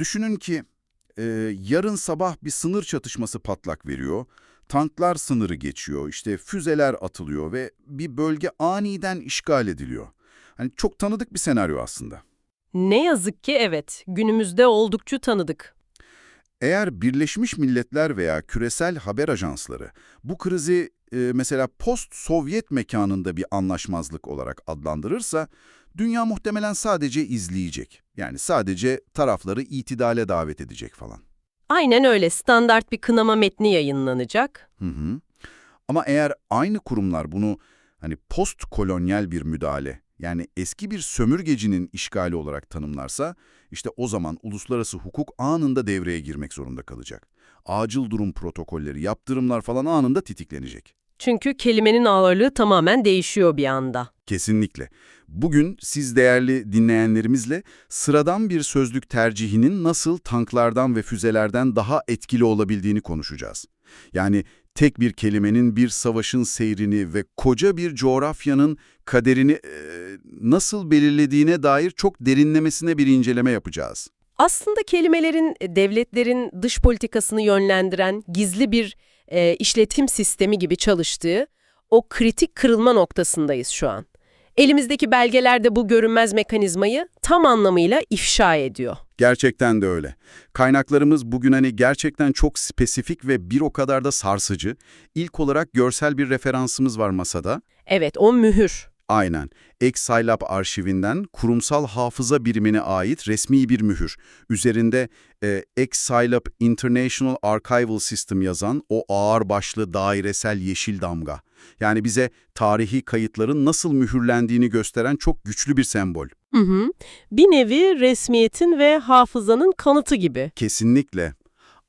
Düşünün ki yarın sabah bir sınır çatışması patlak veriyor. Tanklar sınırı geçiyor, işte füzeler atılıyor ve bir bölge aniden işgal ediliyor. Hani çok tanıdık bir senaryo aslında. Ne yazık ki evet, günümüzde oldukça tanıdık. Eğer Birleşmiş Milletler veya küresel haber ajansları bu krizi mesela post-Sovyet mekanında bir anlaşmazlık olarak adlandırırsa, dünya muhtemelen sadece izleyecek. Yani sadece tarafları itidale davet edecek falan. Aynen öyle, standart bir kınama metni yayınlanacak. Hı hı. Ama eğer aynı kurumlar bunu hani postkolonyal bir müdahale, yani eski bir sömürgecinin işgali olarak tanımlarsa, işte o zaman uluslararası hukuk anında devreye girmek zorunda kalacak. Acil durum protokolleri, yaptırımlar falan anında tetiklenecek. Çünkü kelimenin ağırlığı tamamen değişiyor bir anda. Kesinlikle. Bugün siz değerli dinleyenlerimizle sıradan bir sözlük tercihinin nasıl tanklardan ve füzelerden daha etkili olabildiğini konuşacağız. Yani tek bir kelimenin bir savaşın seyrini ve koca bir coğrafyanın kaderini nasıl belirlediğine dair çok derinlemesine bir inceleme yapacağız. Aslında kelimelerin devletlerin dış politikasını yönlendiren gizli bir işletim sistemi gibi çalıştığı o kritik kırılma noktasındayız şu an. Elimizdeki belgelerde bu görünmez mekanizmayı tam anlamıyla ifşa ediyor. Gerçekten de öyle. Kaynaklarımız bugün hani gerçekten çok spesifik ve bir o kadar da sarsıcı. İlk olarak görsel bir referansımız var masada. Evet, o mühür. Aynen. Ek-Scilab arşivinden kurumsal hafıza birimine ait resmi bir mühür. Üzerinde Ek-Scilab International Archival System yazan o ağırbaşlı dairesel yeşil damga. Yani bize tarihi kayıtların nasıl mühürlendiğini gösteren çok güçlü bir sembol. Hı hı. Bir nevi resmiyetin ve hafızanın kanıtı gibi. Kesinlikle.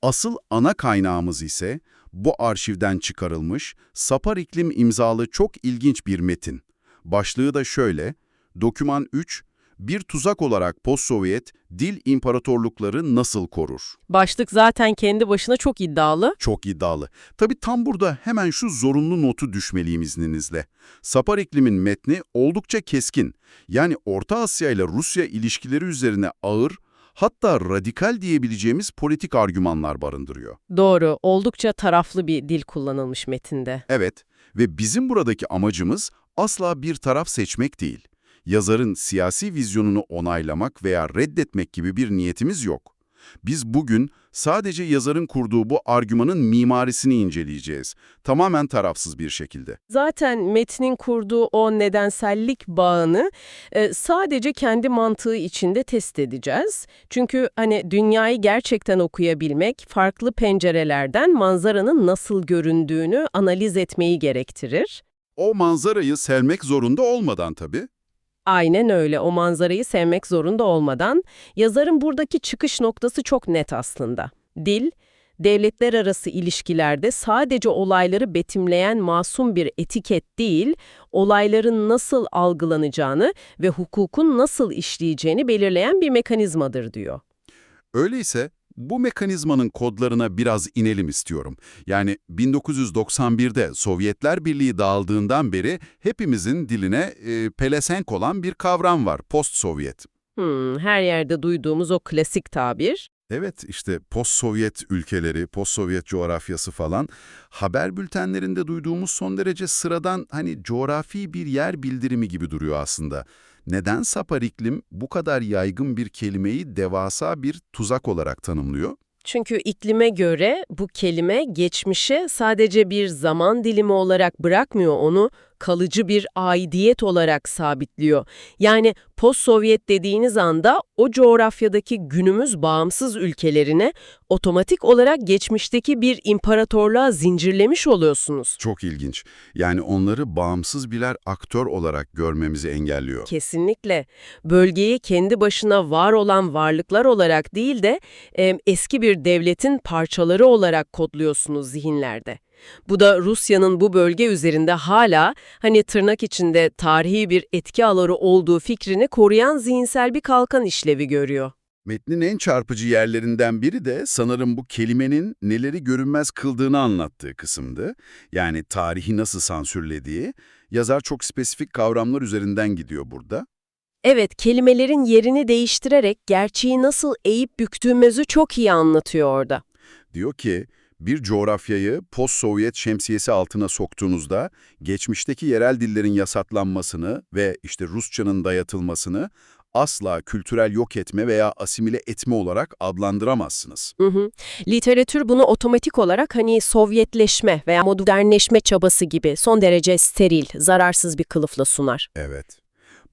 Asıl ana kaynağımız ise bu arşivden çıkarılmış Sapar İklim imzalı çok ilginç bir metin. Başlığı da şöyle: Doküman 3, bir tuzak olarak post-Sovyet dil imparatorlukları nasıl korur? Başlık zaten kendi başına çok iddialı. Çok iddialı. Tabii tam burada hemen şu zorunlu notu düşmeliyim izninizle. Sapar İklim'in metni oldukça keskin. Yani Orta Asya ile Rusya ilişkileri üzerine ağır, hatta radikal diyebileceğimiz politik argümanlar barındırıyor. Doğru, oldukça taraflı bir dil kullanılmış metinde. Evet ve bizim buradaki amacımız asla bir taraf seçmek değil. Yazarın siyasi vizyonunu onaylamak veya reddetmek gibi bir niyetimiz yok. Biz bugün sadece yazarın kurduğu bu argümanın mimarisini inceleyeceğiz. Tamamen tarafsız bir şekilde. Zaten metnin kurduğu o nedensellik bağını sadece kendi mantığı içinde test edeceğiz. Çünkü hani dünyayı gerçekten okuyabilmek, farklı pencerelerden manzaranın nasıl göründüğünü analiz etmeyi gerektirir. O manzarayı sevmek zorunda olmadan tabii. Aynen öyle, o manzarayı sevmek zorunda olmadan, yazarın buradaki çıkış noktası çok net aslında. Dil, devletler arası ilişkilerde sadece olayları betimleyen masum bir etiket değil, olayların nasıl algılanacağını ve hukukun nasıl işleyeceğini belirleyen bir mekanizmadır diyor. Öyleyse bu mekanizmanın kodlarına biraz inelim istiyorum. Yani 1991'de Sovyetler Birliği dağıldığından beri hepimizin diline pelesenk olan bir kavram var, post-Sovyet. Her yerde duyduğumuz o klasik tabir. Evet, işte post-Sovyet ülkeleri, post-Sovyet coğrafyası falan, haber bültenlerinde duyduğumuz son derece sıradan hani coğrafi bir yer bildirimi gibi duruyor aslında. Neden Sapar İklim bu kadar yaygın bir kelimeyi devasa bir tuzak olarak tanımlıyor? Çünkü iklime göre bu kelime geçmişe sadece bir zaman dilimi olarak bırakmıyor, onu kalıcı bir aidiyet olarak sabitliyor. Yani post-Sovyet dediğiniz anda o coğrafyadaki günümüz bağımsız ülkelerine otomatik olarak geçmişteki bir imparatorluğa zincirlemiş oluyorsunuz. Çok ilginç. Yani onları bağımsız birer aktör olarak görmemizi engelliyor. Kesinlikle. Bölgeyi kendi başına var olan varlıklar olarak değil de eski bir devletin parçaları olarak kodluyorsunuz zihinlerde. Bu da Rusya'nın bu bölge üzerinde hala hani tırnak içinde tarihi bir etki alanı olduğu fikrini koruyan zihinsel bir kalkan işlevi görüyor. Metnin en çarpıcı yerlerinden biri de sanırım bu kelimenin neleri görünmez kıldığını anlattığı kısımdı. Yani tarihi nasıl sansürlediği. Yazar çok spesifik kavramlar üzerinden gidiyor burada. Evet, kelimelerin yerini değiştirerek gerçeği nasıl eğip büktüğümüzü çok iyi anlatıyor orada. Diyor ki, bir coğrafyayı post-Sovyet şemsiyesi altına soktuğunuzda geçmişteki yerel dillerin yasaklanmasını ve işte Rusçanın dayatılmasını asla kültürel yok etme veya asimile etme olarak adlandıramazsınız. Hı hı. Literatür bunu otomatik olarak Sovyetleşme veya modernleşme çabası gibi son derece steril, zararsız bir kılıfla sunar. Evet.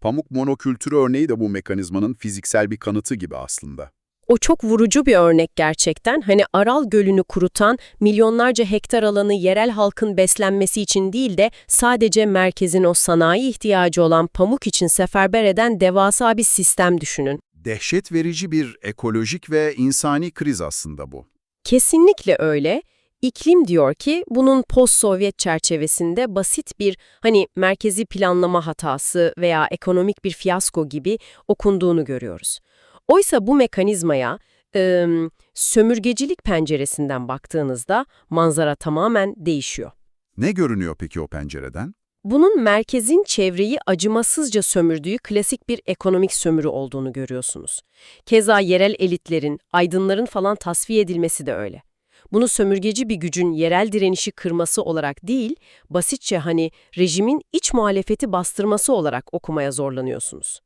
Pamuk monokültürü örneği de bu mekanizmanın fiziksel bir kanıtı gibi aslında. O çok vurucu bir örnek gerçekten. Aral Gölü'nü kurutan milyonlarca hektar alanı yerel halkın beslenmesi için değil de sadece merkezin o sanayi ihtiyacı olan pamuk için seferber eden devasa bir sistem düşünün. Dehşet verici bir ekolojik ve insani kriz aslında bu. Kesinlikle öyle. İklim diyor ki bunun post-Sovyet çerçevesinde basit bir merkezi planlama hatası veya ekonomik bir fiyasko gibi okunduğunu görüyoruz. Oysa bu mekanizmaya sömürgecilik penceresinden baktığınızda manzara tamamen değişiyor. Ne görünüyor peki o pencereden? Bunun merkezin çevreyi acımasızca sömürdüğü klasik bir ekonomik sömürü olduğunu görüyorsunuz. Keza yerel elitlerin, aydınların falan tasfiye edilmesi de öyle. Bunu sömürgeci bir gücün yerel direnişi kırması olarak değil, basitçe rejimin iç muhalefeti bastırması olarak okumaya zorlanıyorsunuz.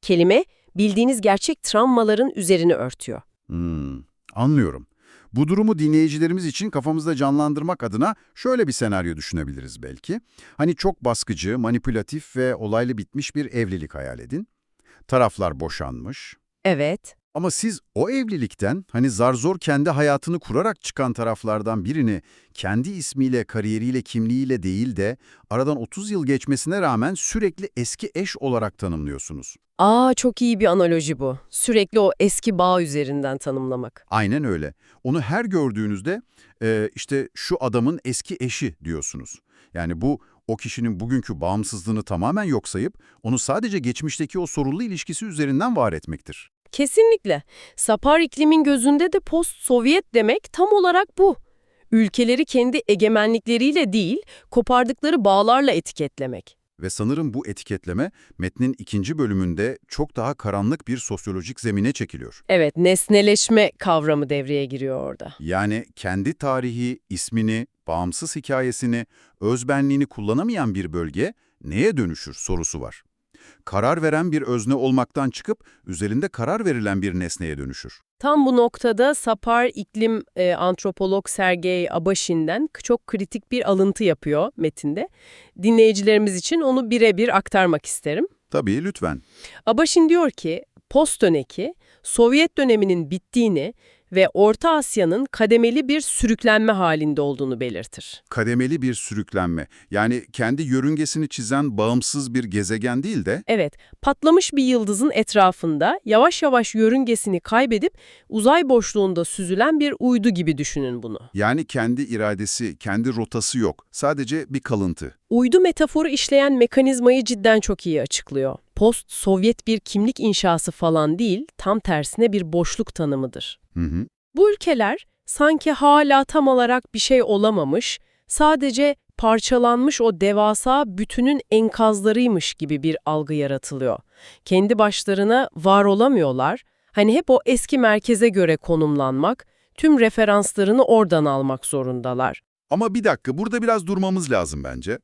Kelime, bildiğiniz gerçek travmaların üzerini örtüyor. Anlıyorum. Bu durumu dinleyicilerimiz için kafamızda canlandırmak adına şöyle bir senaryo düşünebiliriz belki. Hani çok baskıcı, manipülatif ve olaylı bitmiş bir evlilik hayal edin. Taraflar boşanmış. Evet. Ama siz o evlilikten zar zor kendi hayatını kurarak çıkan taraflardan birini kendi ismiyle, kariyeriyle, kimliğiyle değil de aradan 30 yıl geçmesine rağmen sürekli eski eş olarak tanımlıyorsunuz. Çok iyi bir analoji bu. Sürekli o eski bağ üzerinden tanımlamak. Aynen öyle. Onu her gördüğünüzde işte şu adamın eski eşi diyorsunuz. Yani bu o kişinin bugünkü bağımsızlığını tamamen yok sayıp onu sadece geçmişteki o sorunlu ilişkisi üzerinden var etmektir. Kesinlikle. Sapar iklimin gözünde de post-Sovyet demek tam olarak bu. Ülkeleri kendi egemenlikleriyle değil, kopardıkları bağlarla etiketlemek. Ve sanırım bu etiketleme metnin 2. bölümünde çok daha karanlık bir sosyolojik zemine çekiliyor. Evet, nesneleşme kavramı devreye giriyor orada. Yani kendi tarihi, ismini, bağımsız hikayesini, özbenliğini kullanamayan bir bölge neye dönüşür sorusu var. Karar veren bir özne olmaktan çıkıp üzerinde karar verilen bir nesneye dönüşür. Tam bu noktada Sapar iklim antropolog Sergey Abashin'den çok kritik bir alıntı yapıyor metinde. Dinleyicilerimiz için onu birebir aktarmak isterim. Tabii, lütfen. Abashin diyor ki, postdöneki, Sovyet döneminin bittiğini ve Orta Asya'nın kademeli bir sürüklenme halinde olduğunu belirtir. Kademeli bir sürüklenme, yani kendi yörüngesini çizen bağımsız bir gezegen değil de Evet, patlamış bir yıldızın etrafında yavaş yavaş yörüngesini kaybedip uzay boşluğunda süzülen bir uydu gibi düşünün bunu. yani kendi iradesi, kendi rotası yok. Sadece bir kalıntı. Uydu metaforu işleyen mekanizmayı cidden çok iyi açıklıyor. Post-Sovyet bir kimlik inşası falan değil, tam tersine bir boşluk tanımıdır. Hı hı. Bu ülkeler sanki hala tam olarak bir şey olamamış, sadece parçalanmış o devasa bütünün enkazlarıymış gibi bir algı yaratılıyor. Kendi başlarına var olamıyorlar, hep o eski merkeze göre konumlanmak, tüm referanslarını oradan almak zorundalar. Ama bir dakika, burada biraz durmamız lazım bence.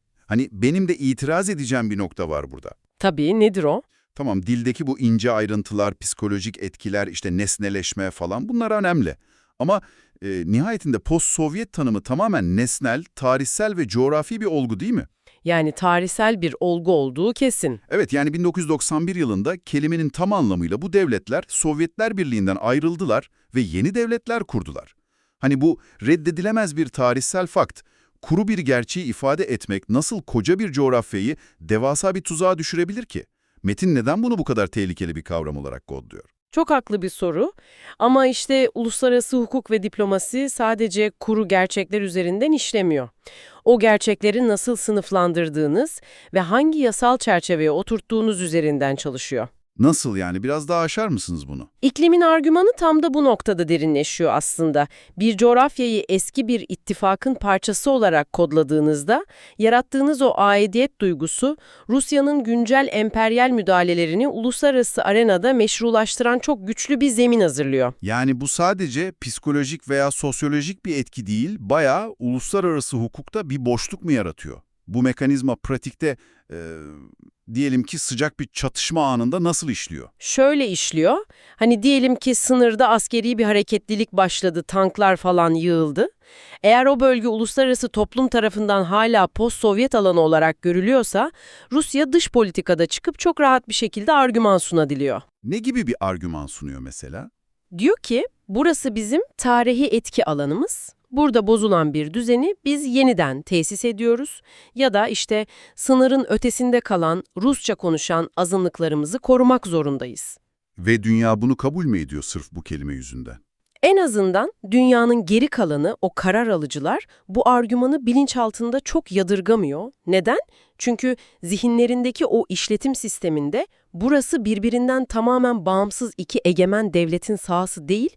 Benim de itiraz edeceğim bir nokta var burada. Tabii, nedir o? Tamam, dildeki bu ince ayrıntılar, psikolojik etkiler, işte nesneleşme falan bunlar önemli. Ama nihayetinde post-Sovyet tanımı tamamen nesnel, tarihsel ve coğrafi bir olgu değil mi? Yani tarihsel bir olgu olduğu kesin. Evet, yani 1991 yılında kelimenin tam anlamıyla bu devletler Sovyetler Birliği'nden ayrıldılar ve yeni devletler kurdular. Bu reddedilemez bir tarihsel fakt. Kuru bir gerçeği ifade etmek nasıl koca bir coğrafyayı devasa bir tuzağa düşürebilir ki? Metin neden bunu bu kadar tehlikeli bir kavram olarak kodluyor? Çok haklı bir soru ama uluslararası hukuk ve diplomasi sadece kuru gerçekler üzerinden işlemiyor. O gerçekleri nasıl sınıflandırdığınız ve hangi yasal çerçeveye oturttuğunuz üzerinden çalışıyor. Nasıl yani? Biraz daha aşar mısınız bunu? İklimin argümanı tam da bu noktada derinleşiyor aslında. Bir coğrafyayı eski bir ittifakın parçası olarak kodladığınızda, yarattığınız o aidiyet duygusu, Rusya'nın güncel emperyal müdahalelerini uluslararası arenada meşrulaştıran çok güçlü bir zemin hazırlıyor. Yani bu sadece psikolojik veya sosyolojik bir etki değil, bayağı uluslararası hukukta bir boşluk mu yaratıyor? Bu mekanizma pratikte diyelim ki sıcak bir çatışma anında nasıl işliyor? Şöyle işliyor, hani diyelim ki sınırda askeri bir hareketlilik başladı, tanklar falan yığıldı. Eğer o bölge uluslararası toplum tarafından hala post-Sovyet alanı olarak görülüyorsa, Rusya dış politikada çıkıp çok rahat bir şekilde argüman sunabiliyor. Ne gibi bir argüman sunuyor mesela? Diyor ki, burası bizim tarihi etki alanımız. Burada bozulan bir düzeni biz yeniden tesis ediyoruz ya da işte sınırın ötesinde kalan Rusça konuşan azınlıklarımızı korumak zorundayız. Ve dünya bunu kabul mü ediyor sırf bu kelime yüzünden? En azından dünyanın geri kalanı, o karar alıcılar bu argümanı bilinçaltında çok yadırgamıyor. Neden? Çünkü zihinlerindeki o işletim sisteminde burası birbirinden tamamen bağımsız iki egemen devletin sahası değil,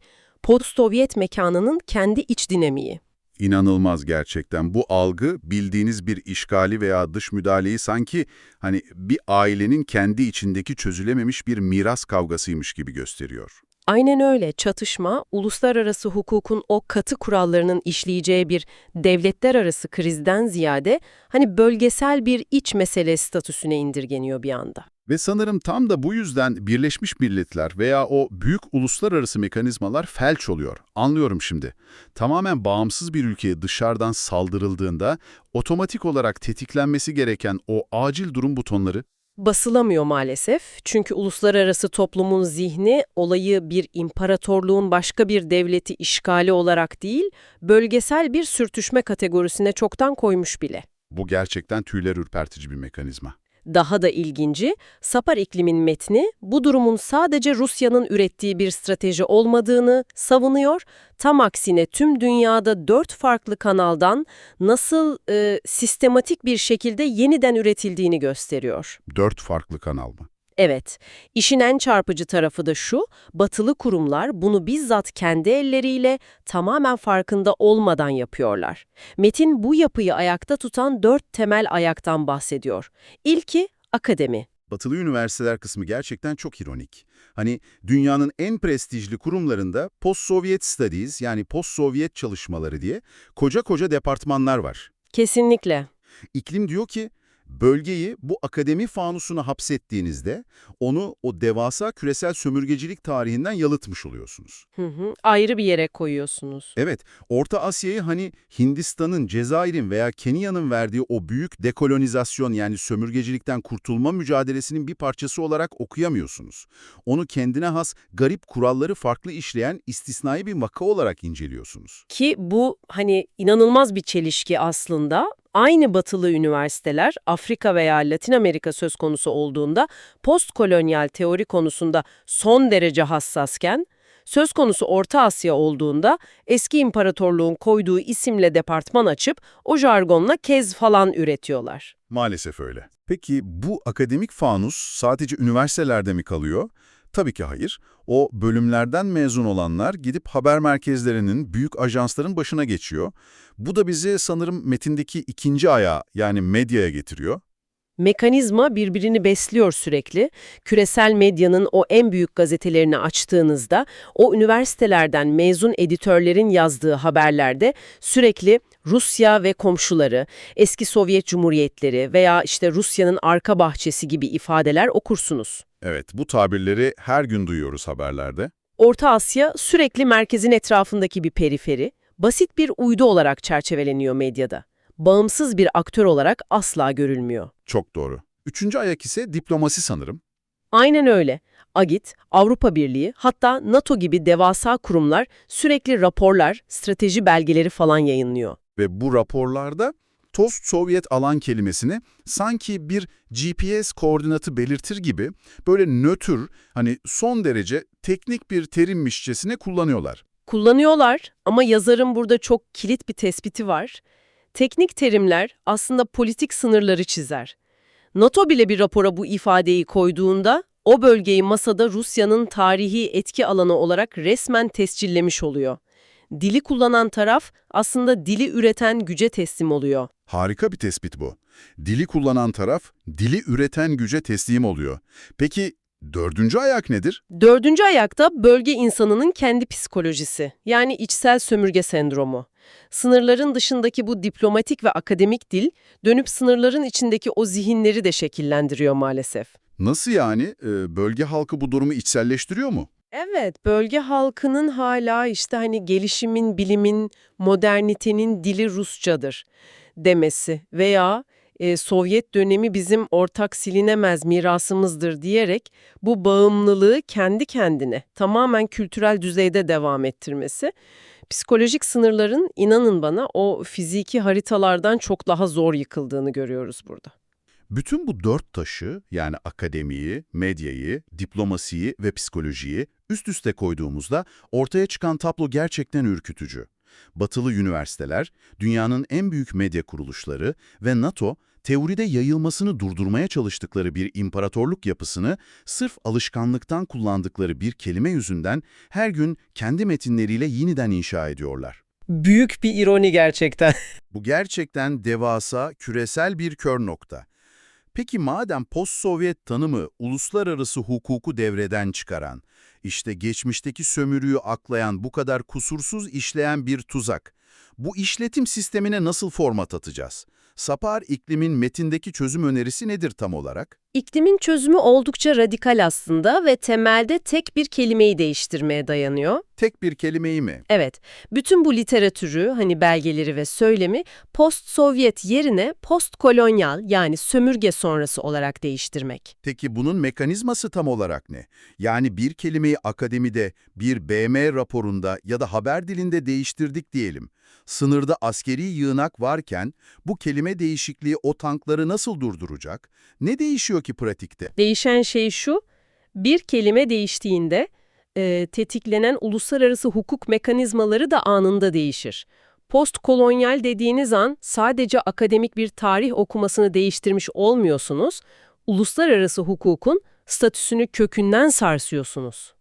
post-Sovyet mekanının kendi iç dinamiği. İnanılmaz gerçekten. Bu algı bildiğiniz bir işgali veya dış müdahaleyi sanki hani bir ailenin kendi içindeki çözülememiş bir miras kavgasıymış gibi gösteriyor. Aynen öyle. Çatışma, uluslararası hukukun o katı kurallarının işleyeceği bir devletler arası krizden ziyade hani bölgesel bir iç mesele statüsüne indirgeniyor bir anda. Ve sanırım tam da bu yüzden Birleşmiş Milletler veya o büyük uluslararası mekanizmalar felç oluyor. Anlıyorum şimdi. Tamamen bağımsız bir ülkeye dışarıdan saldırıldığında otomatik olarak tetiklenmesi gereken o acil durum butonları Basılamıyor maalesef. Çünkü uluslararası toplumun zihni olayı bir imparatorluğun başka bir devleti işgali olarak değil, bölgesel bir sürtüşme kategorisine çoktan koymuş bile. bu gerçekten tüyler ürpertici bir mekanizma. Daha da ilginci, Sapar iklimin metni bu durumun sadece Rusya'nın ürettiği bir strateji olmadığını savunuyor. Tam aksine tüm dünyada 4 farklı kanaldan nasıl sistematik bir şekilde yeniden üretildiğini gösteriyor. 4 farklı kanal mı? Evet, işin en çarpıcı tarafı da şu, batılı kurumlar bunu bizzat kendi elleriyle tamamen farkında olmadan yapıyorlar. Metin bu yapıyı ayakta tutan 4 temel ayaktan bahsediyor. İlki akademi. Batılı üniversiteler kısmı gerçekten çok ironik. Hani dünyanın en prestijli kurumlarında Post-Sovyet Studies yani post-Sovyet çalışmaları diye koca koca departmanlar var. Kesinlikle. İklim diyor ki bölgeyi bu akademi fanusuna hapsettiğinizde onu o devasa küresel sömürgecilik tarihinden yalıtmış oluyorsunuz. Ayrı bir yere koyuyorsunuz. Evet, Orta Asya'yı hani Hindistan'ın, Cezayir'in veya Kenya'nın verdiği o büyük dekolonizasyon yani sömürgecilikten kurtulma mücadelesinin bir parçası olarak okuyamıyorsunuz. Onu kendine has garip kuralları farklı işleyen istisnai bir vaka olarak inceliyorsunuz. Ki bu hani inanılmaz bir çelişki aslında. Aynı batılı üniversiteler Afrika veya Latin Amerika söz konusu olduğunda postkolonyal teori konusunda son derece hassasken, söz konusu Orta Asya olduğunda eski imparatorluğun koyduğu isimle departman açıp o jargonla kez falan üretiyorlar. Maalesef öyle. Peki bu akademik fanus sadece üniversitelerde mi kalıyor? Tabii ki hayır. O bölümlerden mezun olanlar gidip haber merkezlerinin, büyük ajansların başına geçiyor. Bu da bizi sanırım metindeki ikinci ayağı yani medyaya getiriyor. Mekanizma birbirini besliyor sürekli. Küresel medyanın o en büyük gazetelerini açtığınızda, o üniversitelerden mezun editörlerin yazdığı haberlerde sürekli Rusya ve komşuları, eski Sovyet Cumhuriyetleri veya işte Rusya'nın arka bahçesi gibi ifadeler okursunuz. Evet, bu tabirleri her gün duyuyoruz haberlerde. Orta Asya sürekli merkezin etrafındaki bir periferi, basit bir uydu olarak çerçeveleniyor medyada. Bağımsız bir aktör olarak asla görülmüyor. Çok doğru. Üçüncü ayak ise diplomasi sanırım. Aynen öyle. AGİT, Avrupa Birliği, hatta NATO gibi devasa kurumlar sürekli raporlar, strateji belgeleri falan yayınlıyor. Ve bu raporlarda Post-Sovyet alan kelimesini sanki bir GPS koordinatı belirtir gibi böyle nötr, hani son derece teknik bir terimmişçesine kullanıyorlar. Kullanıyorlar ama yazarın burada çok kilit bir tespiti var. Teknik terimler aslında politik sınırları çizer. NATO bile bir rapora bu ifadeyi koyduğunda O bölgeyi masada Rusya'nın tarihi etki alanı olarak resmen tescillemiş oluyor. Dili kullanan taraf aslında dili üreten güce teslim oluyor. Harika bir tespit bu. Dili kullanan taraf, dili üreten güce teslim oluyor. Peki dördüncü ayak nedir? Dördüncü ayakta bölge insanının kendi psikolojisi, yani içsel sömürge sendromu. Sınırların dışındaki bu diplomatik ve akademik dil, dönüp sınırların içindeki o zihinleri de şekillendiriyor maalesef. Nasıl yani? Bölge halkı bu durumu içselleştiriyor mu? Evet, bölge halkının hala gelişimin, bilimin, modernitenin dili Rusçadır demesi veya Sovyet dönemi bizim ortak silinemez mirasımızdır diyerek bu bağımlılığı kendi kendine tamamen kültürel düzeyde devam ettirmesi, psikolojik sınırların inanın bana o fiziki haritalardan çok daha zor yıkıldığını görüyoruz burada. Bütün bu dört taşı, yani akademiyi, medyayı, diplomasiyi ve psikolojiyi üst üste koyduğumuzda ortaya çıkan tablo gerçekten ürkütücü. Batılı üniversiteler, dünyanın en büyük medya kuruluşları ve NATO, teoride yayılmasını durdurmaya çalıştıkları bir imparatorluk yapısını sırf alışkanlıktan kullandıkları bir kelime yüzünden her gün kendi metinleriyle yeniden inşa ediyorlar. Büyük bir ironi gerçekten. Bu gerçekten devasa, küresel bir kör nokta. Peki madem post-Sovyet tanımı uluslararası hukuku devreden çıkaran, işte geçmişteki sömürüyü aklayan bu kadar kusursuz işleyen bir tuzak, bu işletim sistemine nasıl format atacağız? Sapar iklimin metindeki çözüm önerisi nedir tam olarak? İklimin çözümü oldukça radikal aslında ve temelde tek bir kelimeyi değiştirmeye dayanıyor. Tek bir kelimeyi mi? Evet, bütün bu literatürü, belgeleri ve söylemi post-Sovyet yerine post-kolonyal yani sömürge sonrası olarak değiştirmek. Peki bunun mekanizması tam olarak ne? Yani bir kelimeyi akademide, bir BM raporunda ya da haber dilinde değiştirdik diyelim. Sınırda askeri yığınak varken bu kelime değişikliği o tankları nasıl durduracak? Ne değişiyor ki pratikte? Değişen şey şu, bir kelime değiştiğinde tetiklenen uluslararası hukuk mekanizmaları da anında değişir. Postkolonyal dediğiniz an sadece akademik bir tarih okumasını değiştirmiş olmuyorsunuz, uluslararası hukukun statüsünü kökünden sarsıyorsunuz.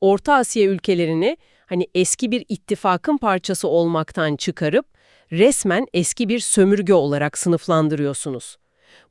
Orta Asya ülkelerini eski bir ittifakın parçası olmaktan çıkarıp resmen eski bir sömürge olarak sınıflandırıyorsunuz.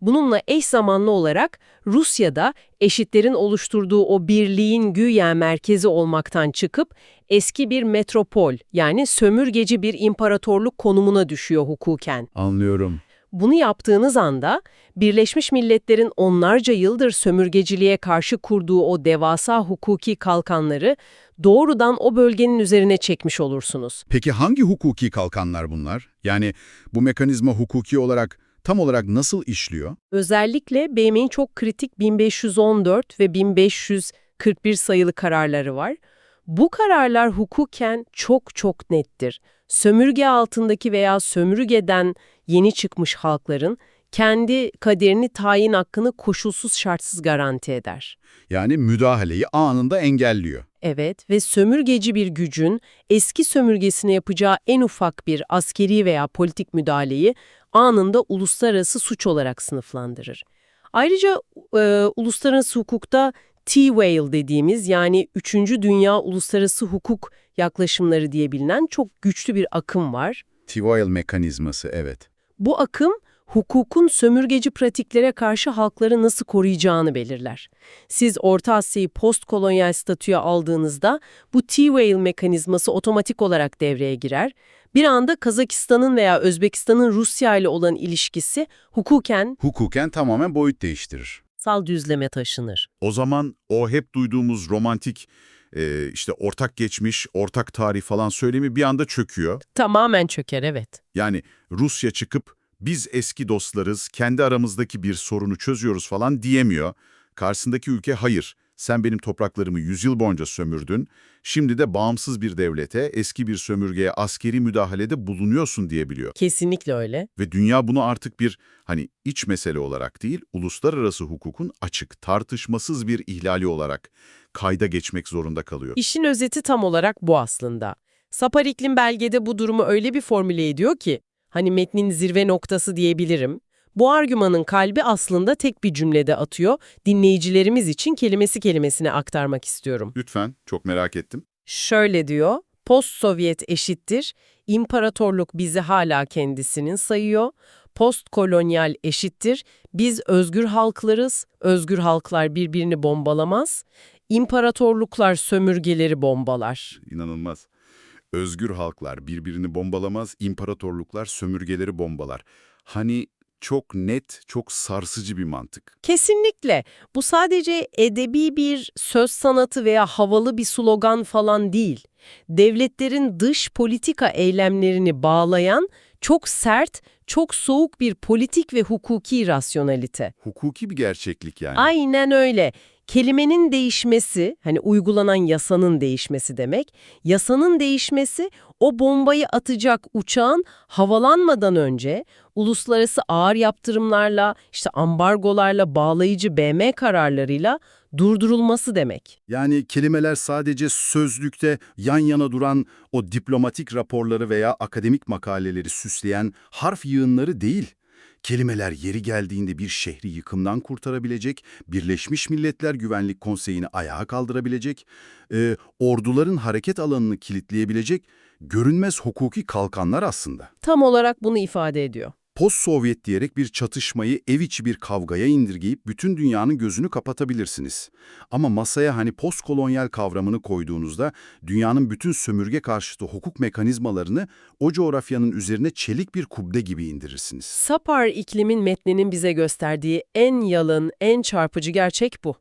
Bununla eş zamanlı olarak Rusya'da eşitlerin oluşturduğu o birliğin güya merkezi olmaktan çıkıp eski bir metropol yani sömürgeci bir imparatorluk konumuna düşüyor hukuken. Anlıyorum. Bunu yaptığınız anda Birleşmiş Milletler'in onlarca yıldır sömürgeciliğe karşı kurduğu o devasa hukuki kalkanları doğrudan o bölgenin üzerine çekmiş olursunuz. Peki hangi hukuki kalkanlar bunlar? Yani bu mekanizma hukuki olarak tam olarak nasıl işliyor? Özellikle BM'in çok kritik 1514 ve 1541 sayılı kararları var. Bu kararlar hukuken çok nettir. Sömürge altındaki veya sömürgeden yeni çıkmış halkların kendi kaderini tayin hakkını koşulsuz şartsız garanti eder. Yani müdahaleyi anında engelliyor. Evet ve sömürgeci bir gücün eski sömürgesine yapacağı en ufak bir askeri veya politik müdahaleyi anında uluslararası suç olarak sınıflandırır. Ayrıca uluslararası hukukta T-Whale dediğimiz yani 3. Dünya Uluslararası Hukuk yaklaşımları diye bilinen çok güçlü bir akım var. T-Whale mekanizması, evet. Bu akım hukukun sömürgeci pratiklere karşı halkları nasıl koruyacağını belirler. Siz Orta Asya'yı postkolonyal statüye aldığınızda bu T-Whale mekanizması otomatik olarak devreye girer. Bir anda Kazakistan'ın veya Özbekistan'ın Rusya ile olan ilişkisi Hukuken tamamen boyut değiştirir. sal düzleme taşınır. O zaman o hep duyduğumuz romantik, işte ortak geçmiş, ortak tarih falan söylemi bir anda çöküyor. Tamamen çöker, evet. Yani Rusya çıkıp biz eski dostlarız, kendi aramızdaki bir sorunu çözüyoruz falan diyemiyor. Karşısındaki ülke hayır, sen benim topraklarımı 100 yıl boyunca sömürdün, şimdi de bağımsız bir devlete, eski bir sömürgeye askeri müdahalede bulunuyorsun diyebiliyor. Kesinlikle öyle. Ve dünya bunu artık bir iç mesele olarak değil, uluslararası hukukun açık, tartışmasız bir ihlali olarak kayda geçmek zorunda kalıyor. İşin özeti tam olarak bu aslında. Sapar İklim belgede bu durumu öyle bir formüle ediyor ki, metnin zirve noktası diyebilirim. Bu argümanın kalbi aslında tek bir cümlede atıyor. Dinleyicilerimiz için kelimesi kelimesine aktarmak istiyorum. Lütfen, çok merak ettim. Şöyle diyor, post-Sovyet eşittir, imparatorluk bizi hala kendisinin sayıyor, postkolonyal eşittir, biz özgür halklarız, özgür halklar birbirini bombalamaz, imparatorluklar sömürgeleri bombalar. İnanılmaz. Özgür halklar birbirini bombalamaz, imparatorluklar sömürgeleri bombalar. Hani çok net, çok sarsıcı bir mantık. Kesinlikle. Bu sadece edebi bir söz sanatı veya havalı bir slogan falan değil. Devletlerin dış politika eylemlerini bağlayan çok sert, çok soğuk bir politik ve hukuki rasyonalite. Hukuki bir gerçeklik yani. Aynen öyle. Kelimenin değişmesi, hani uygulanan yasanın değişmesi demek, yasanın değişmesi o bombayı atacak uçağın havalanmadan önce uluslararası ağır yaptırımlarla, işte ambargolarla, bağlayıcı BM kararlarıyla durdurulması demek. Yani kelimeler sadece sözlükte yan yana duran o diplomatik raporları veya akademik makaleleri süsleyen harf yığınları değil. Kelimeler yeri geldiğinde bir şehri yıkımdan kurtarabilecek, Birleşmiş Milletler Güvenlik Konseyi'ni ayağa kaldırabilecek, orduların hareket alanını kilitleyebilecek görünmez hukuki kalkanlar aslında. Tam olarak bunu ifade ediyor. Post-Sovyet diyerek bir çatışmayı ev içi bir kavgaya indirgeyip bütün dünyanın gözünü kapatabilirsiniz. Ama masaya hani postkolonyal kavramını koyduğunuzda dünyanın bütün sömürge karşıtı hukuk mekanizmalarını o coğrafyanın üzerine çelik bir kubbe gibi indirirsiniz. Sapar iklimin metninin bize gösterdiği en yalın, en çarpıcı gerçek bu.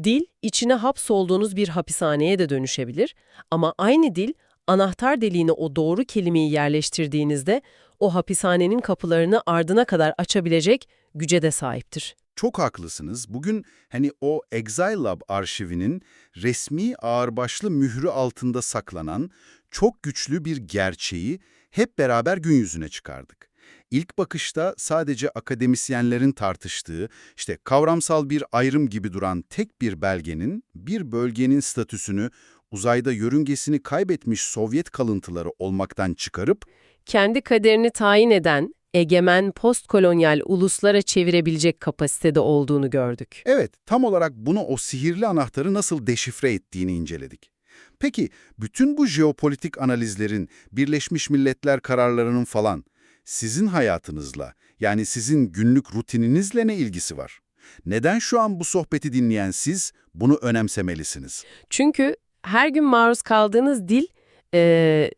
Dil, içine hapsolduğunuz bir hapishaneye de dönüşebilir ama aynı dil, anahtar deliğine o doğru kelimeyi yerleştirdiğinizde o hapishanenin kapılarını ardına kadar açabilecek güce de sahiptir. Çok haklısınız. Bugün hani o ExileLab arşivinin resmi ağırbaşlı mührü altında saklanan çok güçlü bir gerçeği hep beraber gün yüzüne çıkardık. İlk bakışta sadece akademisyenlerin tartıştığı, işte kavramsal bir ayrım gibi duran tek bir belgenin, bir bölgenin statüsünü uzayda yörüngesini kaybetmiş Sovyet kalıntıları olmaktan çıkarıp, Kendi kaderini tayin eden, egemen postkolonyal uluslara çevirebilecek kapasitede olduğunu gördük. evet, tam olarak bunu o sihirli anahtarı nasıl deşifre ettiğini inceledik. Peki, bütün bu jeopolitik analizlerin, Birleşmiş Milletler kararlarının falan sizin hayatınızla, yani sizin günlük rutininizle ne ilgisi var? Neden şu an bu sohbeti dinleyen siz bunu önemsemelisiniz? Çünkü her gün maruz kaldığınız dil,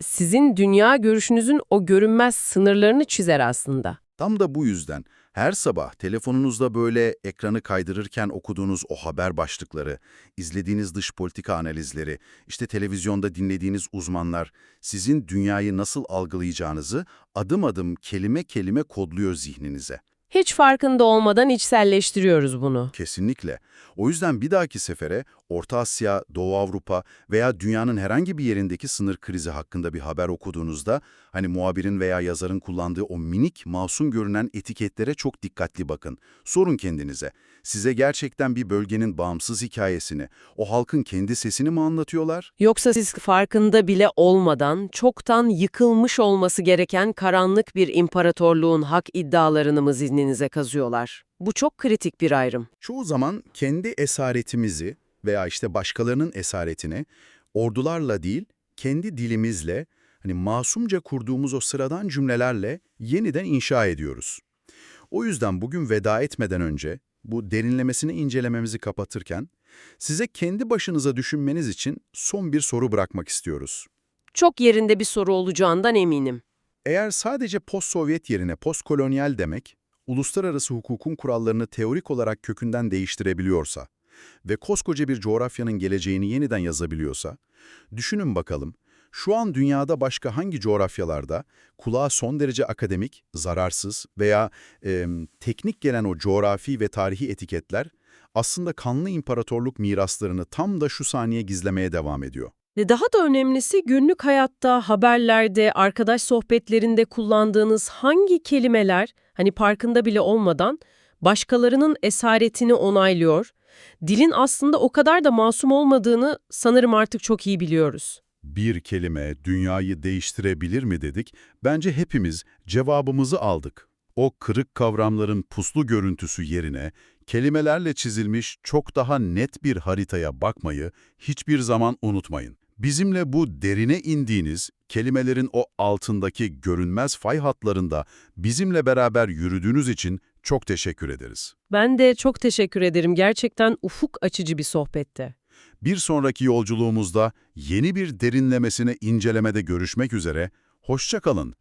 sizin dünya görüşünüzün o görünmez sınırlarını çizer aslında. Tam da bu yüzden her sabah telefonunuzda böyle ekranı kaydırırken okuduğunuz o haber başlıkları, izlediğiniz dış politika analizleri, işte televizyonda dinlediğiniz uzmanlar sizin dünyayı nasıl algılayacağınızı adım adım kelime kelime kodluyor zihninize. Hiç farkında olmadan içselleştiriyoruz bunu. Kesinlikle. O yüzden bir dahaki sefere Orta Asya, Doğu Avrupa veya dünyanın herhangi bir yerindeki sınır krizi hakkında bir haber okuduğunuzda hani muhabirin veya yazarın kullandığı o minik, masum görünen etiketlere çok dikkatli bakın. Sorun kendinize. Size gerçekten bir bölgenin bağımsız hikayesini, o halkın kendi sesini mi anlatıyorlar? Yoksa siz farkında bile olmadan çoktan yıkılmış olması gereken karanlık bir imparatorluğun hak iddialarını mı zihninize kazıyorlar? Bu çok kritik bir ayrım. Çoğu zaman kendi esaretimizi veya işte başkalarının esaretini ordularla değil, kendi dilimizle, hani masumca kurduğumuz o sıradan cümlelerle yeniden inşa ediyoruz. O yüzden bugün veda etmeden önce bu derinlemesine incelememizi kapatırken size kendi başınıza düşünmeniz için son bir soru bırakmak istiyoruz. Çok yerinde bir soru olacağından eminim. Eğer sadece post-Sovyet yerine postkolonyal demek, uluslararası hukukun kurallarını teorik olarak kökünden değiştirebiliyorsa ve koskoca bir coğrafyanın geleceğini yeniden yazabiliyorsa, düşünün bakalım, şu an dünyada başka hangi coğrafyalarda kulağa son derece akademik, zararsız veya teknik gelen o coğrafi ve tarihi etiketler aslında kanlı imparatorluk miraslarını tam da şu saniye gizlemeye devam ediyor. Ve daha da önemlisi günlük hayatta, haberlerde, arkadaş sohbetlerinde kullandığınız hangi kelimeler, hani farkında bile olmadan, başkalarının esaretini onaylıyor. Dilin aslında o kadar da masum olmadığını sanırım artık çok iyi biliyoruz. Bir kelime dünyayı değiştirebilir mi dedik, bence hepimiz cevabımızı aldık. O kırık kavramların puslu görüntüsü yerine kelimelerle çizilmiş çok daha net bir haritaya bakmayı hiçbir zaman unutmayın. Bizimle bu derine indiğiniz, kelimelerin o altındaki görünmez fay hatlarında bizimle beraber yürüdüğünüz için çok teşekkür ederiz. Ben de çok teşekkür ederim. Gerçekten ufuk açıcı bir sohbetti. Bir sonraki yolculuğumuzda yeni bir derinlemesine incelemede görüşmek üzere, hoşça kalın.